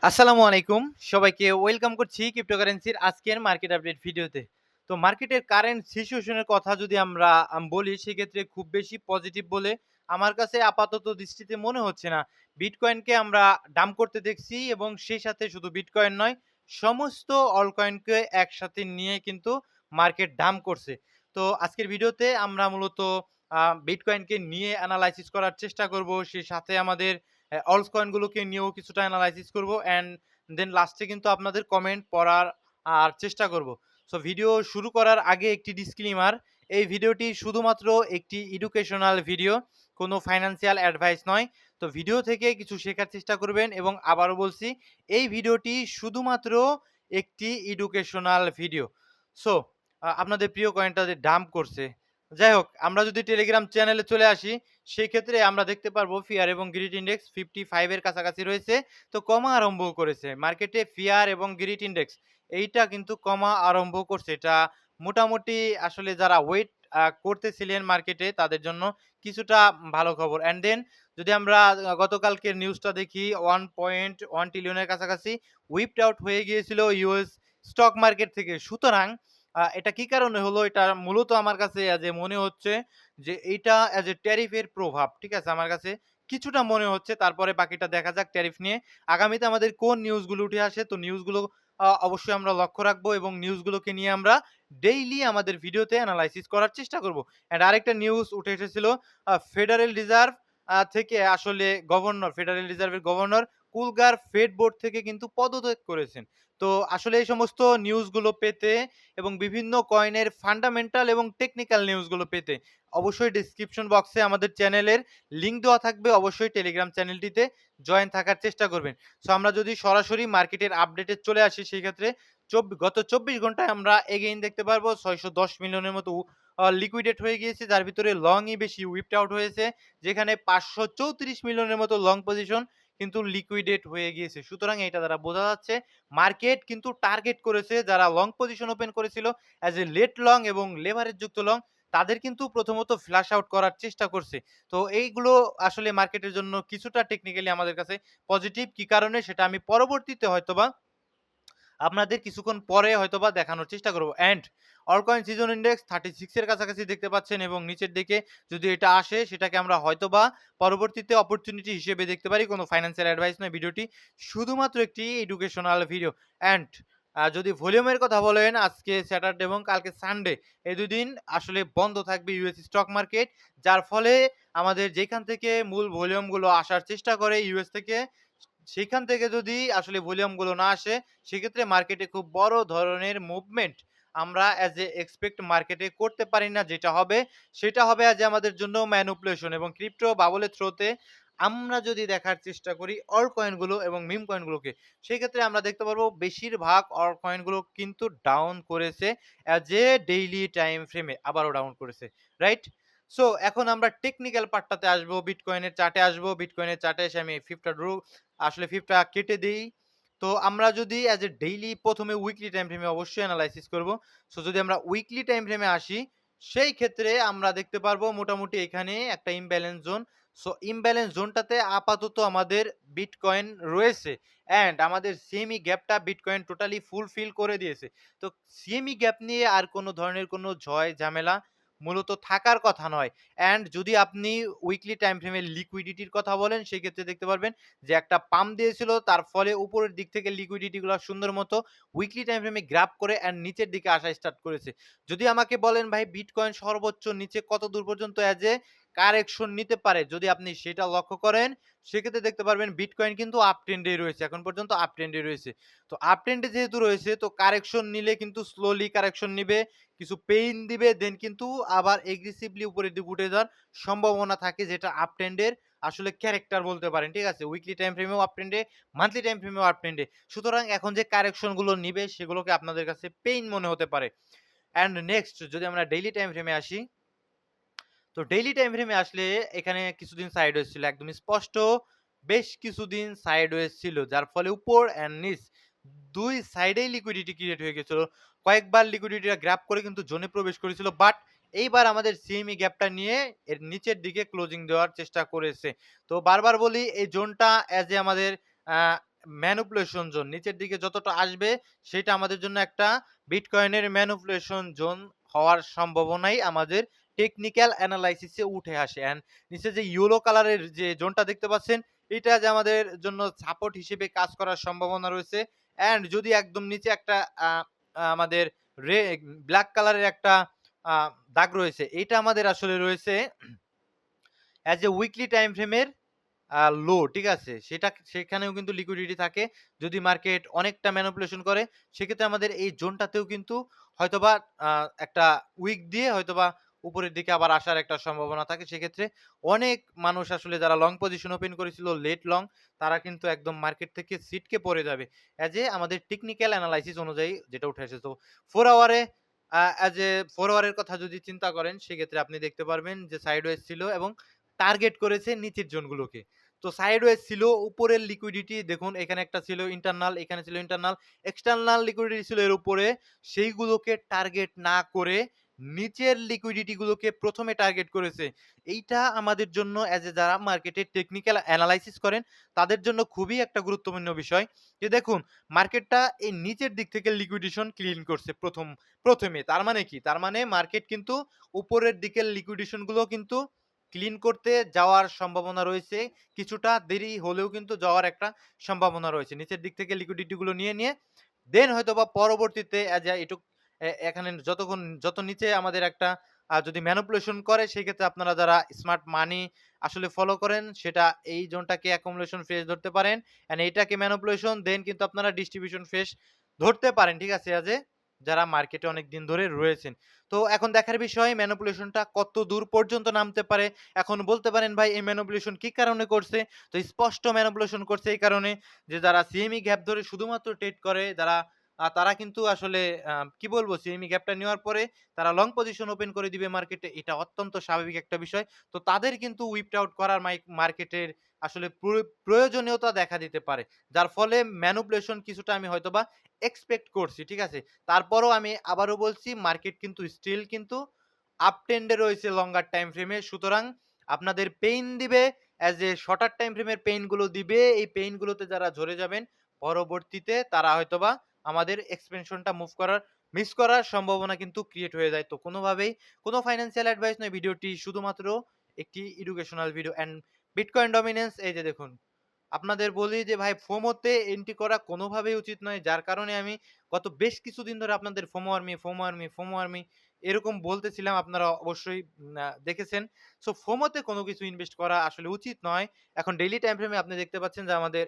আসসালামু আলাইকুম। সবাইকে ওয়েলকাম করছি ক্রিপ্টোকারেন্সির আজকের মার্কেট আপডেট ভিডিওতে। তো মার্কেটের কারেন্ট সিচুয়েশন এর কথা যদি আমরা বলি সেক্ষেত্রে খুব বেশি পজিটিভ বলে আমার কাছে আপাতত দৃষ্টিতে মনে হচ্ছে না। বিটকয়েনকে আমরা ডাম্প করতে দেখছি এবং সেই সাথে শুধু বিটকয়েন নয়, সমস্ত অলকয়েনকে একসাথে নিয়ে কিন্তু মার্কেট ডাম্প করছে। তো আজকের ভিডিওতে আমরা মূলত বিটকয়েনকে নিয়ে এনালাইসিস করার চেষ্টা করব। সেই সাথে আমাদের অলস কয়েনগুলোকে নিয়েও কিছুটা এনালাইসিস করব অ্যান্ড দেন লাস্টে কিন্তু আপনাদের কমেন্ট পড়ার চেষ্টা করব। সো ভিডিও শুরু করার আগে একটি ডিসক্লেইমার, এই ভিডিওটি শুধুমাত্র একটি এডুকেশনাল ভিডিও, কোনো ফাইন্যান্সিয়াল অ্যাডভাইস নয়। তো ভিডিও থেকে কিছু শেখার চেষ্টা করবেন এবং আবারও বলছি এই ভিডিওটি শুধুমাত্র একটি এডুকেশনাল ভিডিও। সো আপনাদের প্রিয় কয়েনটা যে ডাম্প করছে, যাই হোক আমরা যদি টেলিগ্রাম চ্যানেলে চলে আসি সেই ক্ষেত্রে আমরা দেখতে পারবো ফিয়ার এবং গ্রিড ইন্ডেক্স 55 এর কাছাকাছি রয়েছে। তো কমা আরম্ভ করেছে মার্কেটে ফিয়ার এবং গ্রিড ইন্ডেক্স, এইটা কিন্তু কমা আরম্ভ করছে। এটা মোটামুটি আসলে যারা ওয়েট করতেছিলেন মার্কেটে তাদের জন্য কিছুটা ভালো খবর। অ্যান্ড দেন যদি আমরা গতকালকের নিউজটা দেখি 1.1 ট্রিলিয়নের কাছাকাছি উইপড আউট হয়ে গিয়েছিল ইউএস স্টক মার্কেট থেকে। সুতরাং এটা কি কারণে হলো? এটা মূলত আমার কাছে যে মনে হচ্ছে যে এইটা অ্যাজ এ ট্যারিফের প্রভাব। ঠিক আছে? আমার কাছে কিছুটা মনে হচ্ছে। তারপরে বাকিটা দেখা যাক ট্যারিফ নিয়ে। আগামীতে আমাদের কোন নিউজগুলো উঠে আসে, তো নিউজগুলো অবশ্যই আমরা লক্ষ্য রাখবো এবং নিউজগুলোকে নিয়ে আমরা ডেইলি আমাদের ভিডিওতে এনালাইসিস করার চেষ্টা করব। অ্যান্ড আরেকটা নিউজ উঠে এসেছিল ফেডারেল রিজার্ভ থেকে আসলে ফেডারেল রিজার্ভের গভর্নর কুলগার ফেড বোর্ড থেকে কিন্তু পদত্যাগ করেছেন। তো আসলে এই সমস্ত নিউজগুলো পেতে এবং বিভিন্ন কয়েনের ফান্ডামেন্টাল এবং টেকনিক্যাল নিউজগুলো পেতে অবশ্যই ডেসক্রিপশন বক্সে আমাদের চ্যানেলের লিঙ্ক দেওয়া থাকবে। অবশ্যই টেলিগ্রাম চ্যানেলটিতে জয়েন থাকার চেষ্টা করবেন। সো আমরা যদি সরাসরি মার্কেটের আপডেটে চলে আসি সেই ক্ষেত্রে গত ২৪ ঘন্টায় আমরা এগেইন দেখতে পারবো ৬১০ মিলিয়নের মতো লিকুইডেট হয়ে গিয়েছে, যার ভিতরে লংই বেশি উইপড আউট হয়েছে, যেখানে ৫৩৪ মিলিয়নের মতো লং পজিশন কিন্তু লিকুইডেট হয়ে গিয়েছে। সুতরাং এটা দ্বারা বোঝা যাচ্ছে মার্কেট কিন্তু টার্গেট করেছে যারা লং পজিশন ওপেন করেছিল অ্যাজ এ লেট লং এবং লেভারেজ যুক্ত লং, তাদের কিন্তু প্রথমত ফ্ল্যাশ আউট করার চেষ্টা করছে। তো এইগুলো আসলে মার্কেটের জন্য কিছুটা টেকনিক্যালি আমাদের কাছে পজিটিভ। কি কারণে সেটা আমি পরবর্তীতে হয়তোবা আপনাদের কিছুক্ষণ পরে হয়তোবা দেখানোর চেষ্টা করব। অ্যান্ড অলকয়েন সিজন ইন্ডেক্স 36 এর কাছাকাছি দেখতে পাচ্ছেন এবং নিচের দিকে যদি এটা আসে সেটাকে আমরা হয়তোবা পরবর্তীতে অপরচুনিটি হিসেবে দেখতে পারি। কোনো ফাইন্যান্সিয়াল অ্যাডভাইস নয়, ভিডিওটি শুধুমাত্র একটি এডুকেশনাল ভিডিও। অ্যান্ড যদি ভলিউমের কথা বলেন, আজকে স্যাটারডে এবং কালকে সানডে এই ২ দিন আসলে বন্ধ থাকবে ইউএস স্টক মার্কেট। যার ফলে আমাদের যেখান থেকে মূল ভলিউমগুলো আসার চেষ্টা করে ইউএস থেকে, সেখান থেকে যদি আসলে ভলিউমগুলো না আসে সেক্ষেত্রে মার্কেটে খুব বড় ধরনের মুভমেন্ট আমরা অ্যাজ এ এক্সপেক্ট মার্কেটে করতে পারি না। যেটা হবে সেটা হবে অ্যাজ এ আমাদের জন্য ম্যানিপুলেশন এবং ক্রিপ্টো বাবলের থ্রোতে আমরা যদি দেখার চেষ্টা করি অল কয়েনগুলো এবং মিম কয়েনগুলোকে, সেক্ষেত্রে আমরা দেখতে পারবো বেশিরভাগ অল কয়েনগুলো কিন্তু ডাউন করেছে অ্যাজ এ ডেইলি টাইম ফ্রেমে, আবারও ডাউন করেছে, রাইট? সো এখন আমরা টেকনিক্যাল পার্টটাতে আসবো, বিটকয়েনের চার্টে আসবো। বিটকয়েনের চার্টে এসে আমি ফিফটা কেটে দেই। তো আমরা যদি অ্যাজ এ ডেইলি প্রথমে উইকলি টাইম ফ্রেমে অবশ্যই এনালাইসিস করব। সো যদি আমরা উইকলি টাইম ফ্রেমে আসি সেই ক্ষেত্রে আমরা দেখতে পারবো মোটামুটি এখানে একটা ইমব্যালেন্স জোন। সো ইমব্যালেন্স জোনটাতে আপাতত আমাদের বিটকয়েন রয়েছে অ্যান্ড আমাদের সিএমই গ্যাপটা বিটকয়েন টোটালি ফুলফিল করে দিয়েছে। তো সিএমই গ্যাপ নিয়ে আর কোনো ধরনের কোনো ঝামেলা মূলত থাকার কথা নয়। অ্যান্ড যদি আপনি উইকলি টাইম ফ্রেমে লিকুইডিটির কথা বলেন সেক্ষেত্রে দেখতে পারবেন যে একটা পাম্প দিয়েছিল, তার ফলে উপরের দিক থেকে লিকুইডিটিগুলো সুন্দর মতো উইকলি টাইম ফ্রেমে গ্র্যাব করে অ্যান্ড নিচের দিকে আসা স্টার্ট করেছে। যদি আমাকে বলেন ভাই বিটকয়েন সর্বোচ্চ নিচে কত দূর পর্যন্ত অ্যাজ এ কারেকশন নিতে পারে, যদি আপনি সেটা লক্ষ্য করেন সেক্ষেত্রে দেখতে পারবেন বিটকয়েন কিন্তু আপ ট্রেন্ডে রয়েছে, এখন পর্যন্ত আপ ট্রেন্ডে রয়েছে। তো আপ ট্রেন্ডে যেহেতু রয়েছে তো কারেকশন নিলে কিন্তু স্লোলি কারেকশন নিবে, কিছু পেইন দিবে, দেন কিন্তু আবার এগ্রেসিভলি উপরের দিকে উঠে যাওয়ার সম্ভাবনা থাকে, যেটা আপ ট্রেন্ডের আসলে ক্যারেক্টার বলতে পারেন। ঠিক আছে? উইকলি টাইম ফ্রেমেও আপ ট্রেন্ডে, মান্থলি টাইম ফ্রেমেও আপ ট্রেন্ডে। সুতরাং এখন যে কারেকশন গুলো নিবে সেগুলোকে আপনাদের কাছে পেইন মনে হতে পারে। অ্যান্ড নেক্সট যদি আমরা ডেইলি টাইম ফ্রেমে আসি, তো ডেইলি টাইম ফ্রেমে আসলে এখানে কিছুদিন সাইডওয়েজ ছিল, একদম স্পষ্ট বেশ কিছুদিন সাইডওয়েজ ছিল, যার ফলে উপর অ্যান্ড নিচ ২ সাইডেই লিকুইডিটি ক্রিয়েট হয়ে গেছিল। কয়েকবার লিকুইডিটিটা গ্র্যাব করে কিন্তু জোনে প্রবেশ করেছিল, বাট এইবার আমাদের সিএমই গ্যাপটা নিয়ে এর নিচের দিকে ক্লোজিং দেওয়ার চেষ্টা করেছে। তো বারবার বলি এই জোনটা অ্যাজ এ আমাদের ম্যানিপুলেশন জোন নিচের দিকে যতটা আসবে সেটা আমাদের জন্য একটা বিটকয়েনের ম্যানিপুলেশন জোন হওয়ার সম্ভাবনাই আমাদের টেকনিক্যাল অ্যানালাইসিসে উঠে আসে। অ্যান্ড নিচে যে ইয়েলো কালারের যে জোনটা দেখতে পাচ্ছেন এটা যে আমাদের জন্য সাপোর্ট হিসেবে কাজ করার সম্ভাবনা রয়েছে। অ্যান্ড যদি একদম নিচে একটা আমাদের ব্ল্যাক কালারের একটা দাগ রয়েছে, এইটা আমাদের আসলে রয়েছে অ্যাজ এ উইকলি টাইম ফ্রেমের লো, ঠিক আছে? সেখানেও কিন্তু লিকুইডিটি থাকে। যদি মার্কেট অনেকটা ম্যানিপুলেশন করে সেক্ষেত্রে আমাদের এই জোনটাতেও কিন্তু হয়তোবা একটা উইক দিয়ে হয়তোবা উপরের দিকে আবার আসার একটা সম্ভাবনা থাকে। সেক্ষেত্রে অনেক মানুষ আসলে যারা লং পজিশন ওপেন করেছিল লেট লং, তারা কিন্তু একদম মার্কেট থেকে ছিটকে পড়ে যাবে। অ্যাজ এ আমাদের টেকনিক্যাল অ্যানালাইসিস অনুযায়ী যেটা উঠে এসেছে। তো 4 আওয়ারে অ্যাজ এ 4 আওয়ারের কথা যদি চিন্তা করেন সেক্ষেত্রে আপনি দেখতে পারবেন যে সাইডওয়েজ ছিল এবং টার্গেট করেছে নিচের জোনগুলোকে। তো সাইডওয়েজ ছিল, উপরের লিকুইডিটি দেখুন এখানে একটা ছিল ইন্টারনাল, এখানে ছিল ইন্টারনাল, এক্সটার্নাল লিকুইডিটি ছিল এর উপরে। সেইগুলোকে টার্গেট না করে নিচের লিকুইডিটি গুলোকে প্রথমে টার্গেট করেছে। এইটা আমাদের জন্য অ্যাজ এ যারা মার্কেটের টেকনিক্যাল অ্যানালাইসিস করেন তাদের জন্য খুবই একটা গুরুত্বপূর্ণ বিষয়। যে দেখুন মার্কেটটা এই নিচের দিক থেকে লিকুইডেশন ক্লিন করছে প্রথমে। তার মানে কি? তার মানে মার্কেট কিন্তু উপরের দিকের লিকুইডেশন গুলো কিন্তু ক্লিন করতে যাওয়ার সম্ভাবনা রয়েছে। কিছুটা দেরি হলেও কিন্তু যাওয়ার একটা সম্ভাবনা রয়েছে। নিচের দিক থেকে লিকুইডিটি গুলো নিয়ে দেন হয়তোবা পরবর্তীতে অ্যাজ আ এটুক এখানে যত নিচে আমাদের একটা যদি ম্যানিপুলেশন করে সেক্ষেত্রে আপনারা যারা স্মার্ট মানি আসলে ফলো করেন সেটা এই জোনটাকে অ্যাকুমুলেশন ফেজ ধরতে পারেন। অ্যান্ড এইটাকে ম্যানিপুলেশন দেন কিন্তু আপনারা ডিস্ট্রিবিউশন ফেজ ধরতে পারেন। ঠিক আছে? যারা মার্কেটে অনেকদিন ধরে রয়েছেন। তো এখন দেখার বিষয় ম্যানিপুলেশনটা কত দূর পর্যন্ত নামতে পারে। এখন বলতে পারেন ভাই এই ম্যানিপুলেশন কি কারণে করছে? তো স্পষ্ট ম্যানিপুলেশন করছে এই কারণে যে যারা সিএমই গ্যাপ ধরে শুধুমাত্র ট্রেড করে, তারা কিন্তু আসলে কি বলবো সিএমই গ্যাপটা নেওয়ার পরে তারা লং পজিশন ওপেন করে দিবে মার্কেটে। এটা অত্যন্ত স্বাভাবিক একটা বিষয়। তো তাদের কিন্তু উইপড আউট করার মার্কেটের আসলে প্রয়োজনীয়তা দেখা দিতে পারে। যার ফলে ম্যানিপুলেশন কিছুটা আমি হয়তোবা এক্সপেক্ট করছি। ঠিক আছে? তারপরও আমি আবারও বলছি মার্কেট কিন্তু স্টিল কিন্তু আপ ট্রেন্ডে রয়েছে লঙ্গার টাইম ফ্রেমে। সুতরাং আপনাদের পেইন দিবে অ্যাজ এ শর্টার টাইম ফ্রেমের পেইন গুলো দিবে। এই পেইন গুলোতে যারা ঝরে যাবেন পরবর্তীতে তারা হয়তোবা আমাদের এক্সপেনশনটা মিস করার সম্ভাবনা কিন্তু ক্রিয়েট হয়ে যায়। তো কোনোভাবেই কোনো ফাইন্যান্সিয়াল অ্যাডভাইস নয়, ভিডিওটি শুধুমাত্র একটি educational video. And bitcoin dominance এই যে দেখুন আপনাদের বলি যে ভাই ফোমোতে এন্ট্রি করা কোনোভাবেই উচিত নয়। যার কারণে আমি গত বেশ কিছুদিন ধরে আপনাদের ফোমো আর্মি এরকম বলতেছিলাম। আপনারা অবশ্যই দেখেছেন। সো ফোমোতে কোনো কিছু ইনভেস্ট করা আসলে উচিত নয়। এখন ডেইলি টাইম ফ্রেমে আপনি দেখতে পাচ্ছেন যে আমাদের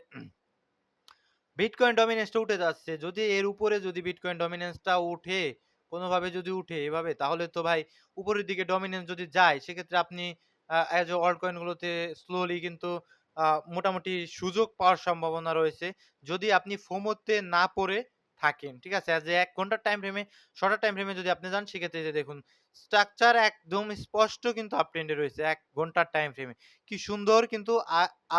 বিটকয়েন ডমিন্যান্সটা উঠে যাচ্ছে। যদি এর উপরে যদি বিটকয়েন ডমিন্যান্সটা উঠে, কোনোভাবে যদি উঠে এভাবে তাহলে তো ভাই উপরের দিকে ডমিন্যান্স যদি যায় সেক্ষেত্রে আপনি অ্যাজ এ অল্ট কয়েন গুলোতে স্লোলি কিন্তু আ মোটামুটি সুযোগ পাওয়ার সম্ভাবনা রয়েছে। যদি আপনি ফোমোতে না পড়ে থাকেন। ঠিক আছে? অ্যাজ এ ১ ঘন্টার টাইম ফ্রেমে শর্টার টাইম ফ্রেমে যদি আপনি যান সেক্ষেত্রে এই যে দেখুন স্ট্রাকচার একদম স্পষ্ট কিন্তু আপ ট্রেন্ডে রয়েছে ১ ঘন্টার টাইম ফ্রেমে। কি সুন্দর কিন্তু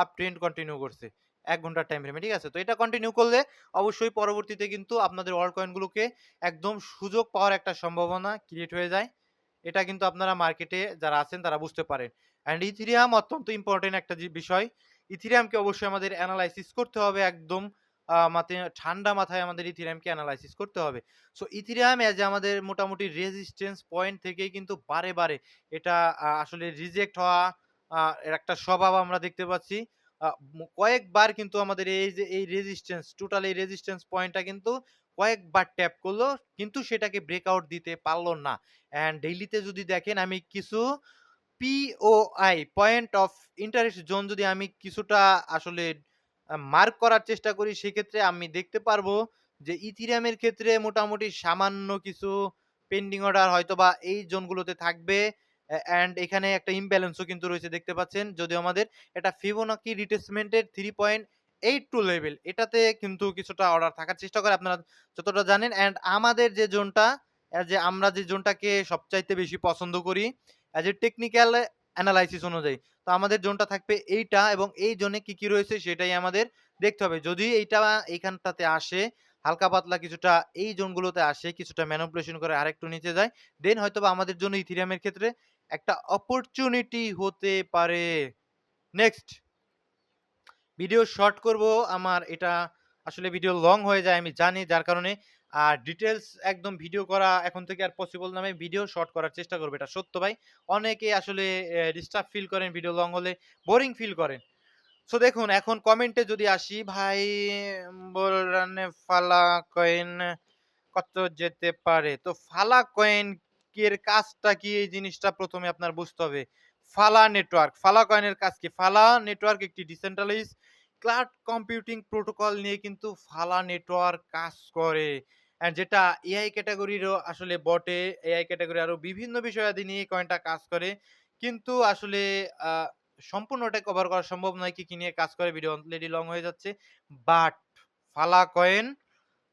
আপ ট্রেন্ড কন্টিনিউ করছে। ১ ঘন্টার টাইম ফ্রেমে, ঠিক আছে? তো এটা কন্টিনিউ করলে অবশ্যই পরবর্তীতে কিন্তু আপনাদের অল্ট কয়েন গুলোকে একদম সুযোগ পাওয়ার একটা সম্ভাবনা ক্রিয়েট হয়ে যায়। এটা কিন্তু আপনারা মার্কেটে যারা আছেন তারা বুঝতে পারেন। অ্যান্ড ইথেরিয়াম অত্যন্ত ইম্পোর্টেন্ট একটা বিষয়। ইথেরিয়ামকে অবশ্যই আমাদের এনালাইসিস করতে হবে একদম ঠান্ডা মাথায় আমাদের ইথেরিয়ামকে এনালাইসিস করতে হবে। সো ইথেরিয়াম এজ আমাদের মোটামুটি রেজিস্ট্যান্স পয়েন্ট থেকেই কিন্তু বারে এটা আসলে রিজেক্ট হওয়া এর একটা স্বভাব আমরা দেখতে পাচ্ছি। আ কয়েকবার কিন্তু আমাদের এই যে এই রেজিস্ট্যান্স টোটাল এই রেজিস্ট্যান্স পয়েন্টটা কিন্তু কয়েকবার ট্যাপ করলো কিন্তু সেটাকে ব্রেকআউট দিতে পারল না। অ্যান্ড ডেইলিতে যদি দেখেন আমি কিছু POI point of interest zone যদি আমি কিছুটা আসলে মার্ক করার চেষ্টা করি সেক্ষেত্রে আমি দেখতে পারবো যে ইথেরিয়ামের ক্ষেত্রে মোটামুটি সামান্য কিছু পেন্ডিং অর্ডার হয়তোবা এই জোনগুলোতে থাকবে। অ্যান্ড এখানে একটা ইমব্যালেন্সও কিন্তু রয়েছে দেখতে পাচ্ছেন। যদিও আমাদের এটা ফিবোনাকি রিট্রেসমেন্টের 3.82 লেভেল এটাতে কিন্তু কিছুটা অর্ডার থাকার চেষ্টা করে আপনারা যতটা জানেন। অ্যান্ড আমাদের যে জোনটা যে আমরা যে জোনটাকে সবচাইতে বেশি পছন্দ করি অ্যাজ এ টেকনিক্যাল অ্যানালাইসিস অনুযায়ী। তো আমাদের জোনটা থাকবে এইটা এবং এই জোনে কি রয়েছে সেটাই আমাদের দেখতে হবে। যদি এইটা এইখানটাতে আসে, হালকা পাতলা কিছুটা এই জোনগুলোতে আসে, কিছুটা ম্যানিপুলেশন করে আরেকটু নিচে যায়, দেন হয়তোবা আমাদের জন্য ইথেরিয়ামের ক্ষেত্রে একটা অপরচুনিটি হতে পারে। নেক্সট ভিডিও শর্ট করব আমার এটা আসলে ভিডিও লং হয়ে যায় আমি জানি, যার কারণে ডিটেইলস একদম ভিডিও করা এখন থেকে আর পসিবল না। আমি ভিডিও শর্ট করার চেষ্টা করব। এটা সত্য ভাই। অনেকে আসলে ডিস্টার্ব ফিল করেন ভিডিও লং হলে, বোরিং ফিল করেন। সো দেখুন এখন কমেন্টে যদি আসি, ভাই বলরানে ফালা কয়েন কত যেতে পারে? তো ফালা কয়েন এর কাজটা কি, এই জিনিসটা ১ম এ আপনার বুঝতে হবে। ফালা নেটওয়ার্ক, ফালা কয়েনের কাজ কি? ফালা নেটওয়ার্ক একটি ডিসেন্ট্রালাইজড ক্লাউড কম্পিউটিং প্রোটোকল নিয়ে কিন্তু ফালা নেটওয়ার্ক কাজ করে। যেটা এআই ক্যাটেগরিরও আসলে বটে। এআই ক্যাটেগরি আরো বিভিন্ন বিষয়াদি নিয়ে এই কয়েনটা কাজ করে। কিন্তু আসলে আ সম্পূর্ণটা কভার করা সম্ভব নয় কি নিয়ে কাজ করে, ভিডিও অলরেডি লং হয়ে যাচ্ছে। বাট ফালা কয়েন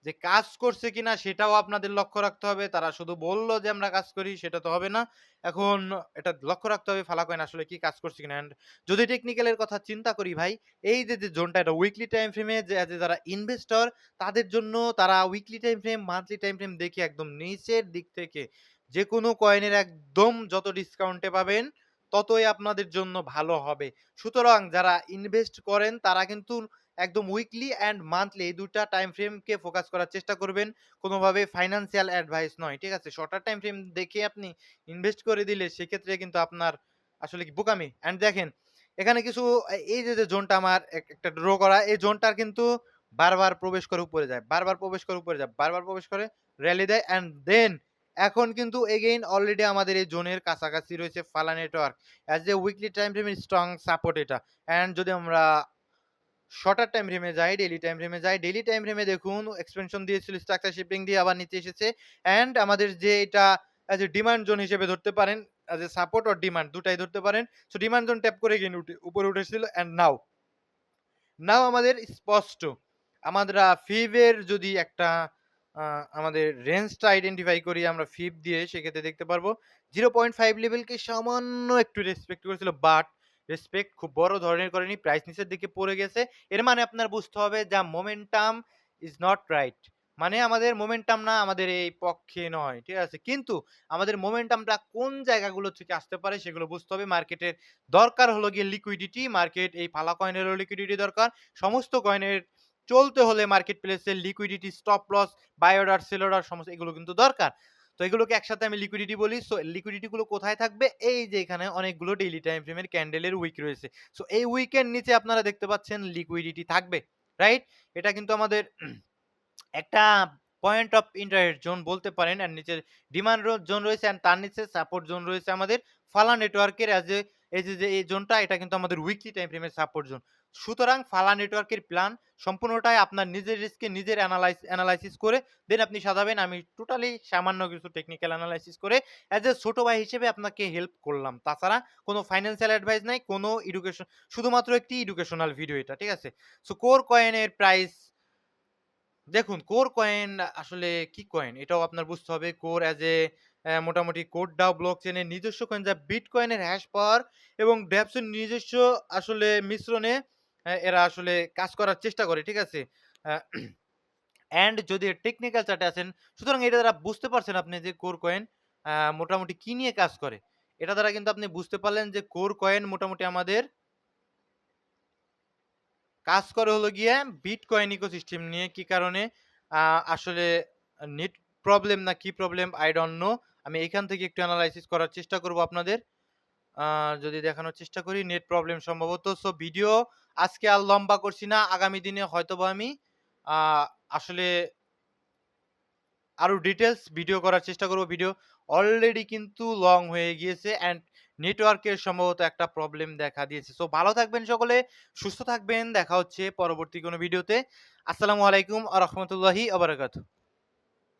যে কাজ করছে কিনা সেটাও আপনাদের লক্ষ্য রাখতে হবে। তারা শুধু বলল যে আমরা কাজ করি সেটা তো হবে না। এখন এটা লক্ষ্য রাখতে হবে ফালাকয়েন আসলে কি কাজ করছে কিনা। অ্যান্ড যদি টেকনিক্যাল এর কথা চিন্তা করি ভাই, এই যে জোনটা এটা উইকলি টাইম ফ্রেমে যে যারা ইনভেস্টর তাদের জন্য, তারা weekly time frame, monthly time frame দেখে একদম নিচের দিক থেকে যেকোনো কয়েনের একদম যত ডিসকাউন্টে পাবেন ততই আপনাদের জন্য ভালো হবে। সুতরাং যারা ইনভেস্ট করেন তারা কিন্তু একদম উইকলি অ্যান্ড মান্থলি এই ২ টা টাইম ফ্রেমকে ফোকাস করার চেষ্টা করবেন। কোনোভাবে ফাইন্যান্সিয়াল অ্যাডভাইস নয়। ঠিক আছে? শর্টার টাইম ফ্রেম দেখে আপনি ইনভেস্ট করে দিলে সেক্ষেত্রে কিন্তু আপনার আসলে কি বোকামি। অ্যান্ড দেখেন এখানে কিছু এই যে জোনটা আমার একটা ড্র করা, এই জোনটার কিন্তু বারবার প্রবেশ করে উপরে যায়, বারবার প্রবেশ করে উপরে যায়, বারবার প্রবেশ করে র‍্যালি দেয় অ্যান্ড দেন এখন কিন্তু এগেইন অলরেডি আমাদের এই জোনের কাছাকাছি রয়েছে ফালা network. As a weekly time ফ্রেমের স্ট্রং সাপোর্ট এটা। অ্যান্ড যদি আমরা শর্টার টাইম ফ্রেমে যাই, ডেইলি টাইম ফ্রেমে যাই। ডেইলি টাইম ফ্রেমে দেখুন এক্সপেনশন দিয়েছিল, স্ট্রাকচার শিফটিং দিয়ে আবার নিচে এসেছে। অ্যান্ড আমাদের যে এটা অ্যাজ এ ডিমান্ড জোন হিসেবে ধরতে পারেন, as a support or demand দুটাই ধরতে পারেন। সো ডিমান্ড জোন ট্যাপ করে এগেইন উপরে উঠেছিল অ্যান্ড নাও আমাদের স্পষ্ট আমরা ফিব এর যদি একটা আ আমাদের রেঞ্জটা আইডেন্টিফাই করি আমরা ফিব দিয়ে, সেক্ষেত্রে দেখতে পারবো 0.5 লেভেলকে সামান্য একটু রেসপেক্ট করেছিল। বাট রেসপেক্ট খুব বড় ধরনের করেনি। প্রাইস নিচের দিকে পড়ে গেছে। এর মানে আপনার বুঝতে হবে যা মোমেন্টাম ইস নট রাইট। মানে আমাদের মোমেন্টাম না, আমাদের এই পক্ষে নয়। ঠিক আছে? কিন্তু আমাদের মোমেন্টামটা কোন জায়গাগুলো থেকে আসতে পারে সেগুলো বুঝতে হবে। মার্কেটের দরকার হলো গিয়ে লিকুইডিটি। মার্কেট এই ফালা কয়েনেরও লিকুইডিটি দরকার। সমস্ত কয়েনের চলতে হলে মার্কেট প্লেসে liquidity, stop loss, buy order, sell order সমস্ত এগুলো কিন্তু দরকার। তো এগুলোকে একসাথে আমি লিকুইডিটি বলি। সো লিকুইডিটি গুলো কোথায় থাকবে? এই যে এখানে অনেকগুলো ডেইলি টাইম ফ্রেমের ক্যান্ডেলের উইক রয়েছে। সো এই উইকের নিচে আপনারা দেখতে পাচ্ছেন লিকুইডিটি থাকবে। রাইট? এটা কিন্তু আমাদের একটা পয়েন্ট অফ ইন্টারেস্ট জোন বলতে পারেন। আর নিচে ডিমান্ড জোন রয়েছে অ্যান্ড তার নিচে সাপোর্ট জোন রয়েছে আমাদের ফালা নেটওয়ার্কের। এই যে এই জোনটা এটা কিন্তু আমাদের উইকলি টাইম ফ্রেমের সাপোর্ট জোন। সুতরাং ফালা নেটওয়ার্কের প্ল্যান সম্পূর্ণটাই আপনার নিজের রিস্কে নিজের এনালাইসিস করে দেন আপনি সাজাবেন। আমি টোটালি সামান্য কিছু টেকনিক্যাল এনালাইসিস করে অ্যাজ এ ছোট ভাই হিসেবে আপনাকে হেল্প করলাম। তাছাড়া কোনো ফাইন্যান্সিয়াল অ্যাডভাইস নাই, কোনো এডুকেশন, শুধুমাত্র একটি এডুকেশনাল ভিডিও এটা। ঠিক আছে? সো কোর কয়েনের প্রাইস দেখুন, কোর কয়েন আসলে কি কয়েন? এটাও আপনার বুঝতে হবে। কোর অ্যাজ এ মোটামুটি কোরডাও ব্লকচেনের নিজস্ব কয়েন যা বিটকয়েনের হ্যাশ পাওয়ার এবং ড্যাপস এর নিজস্ব আসলে মিশ্রণে এরা আসলে কাজ করার চেষ্টা করে। ঠিক আছে? আ অ্যান্ড যদি টেকনিক্যাল চার্টে আছেন, সুতরাং এটা দ্বারা বুঝতে পারছেন আপনি যে কোর কয়েন মোটামুটি কি নিয়ে কাজ করে। এটা দ্বারা কিন্তু আপনি বুঝতে পারলেন যে কোর কয়েন মোটামুটি আমাদের কাজ করে হলো গিয়ে বিটকয়েন ইকোসিস্টেম নিয়ে। কি কারণে? আ আসলে নেট প্রবলেম না কি প্রবলেম I ডোন্ট নো। আমি এখান থেকে একটু এনালাইসিস করার চেষ্টা করব আপনাদের। আ যদি দেখানোর চেষ্টা করি নেট প্রবলেম সম্ভবত। সো ভিডিও আজকে আর লম্বা করছি না। আগামী দিনে হয়তোবা আমি আ আসলে আরো ডিটেইলস ভিডিও করার চেষ্টা করব। ভিডিও অলরেডি কিন্তু লং হয়ে গিয়েছে অ্যান্ড নেটওয়ার্কের সম্ভবত একটা প্রবলেম দেখা দিয়েছে। সো ভালো থাকবেন সকলে, সুস্থ থাকবেন। দেখা হচ্ছে পরবর্তী কোনো ভিডিওতে। আসসালামু আলাইকুম ওয়া রাহমাতুল্লাহি ওয়া বারাকাতুহু।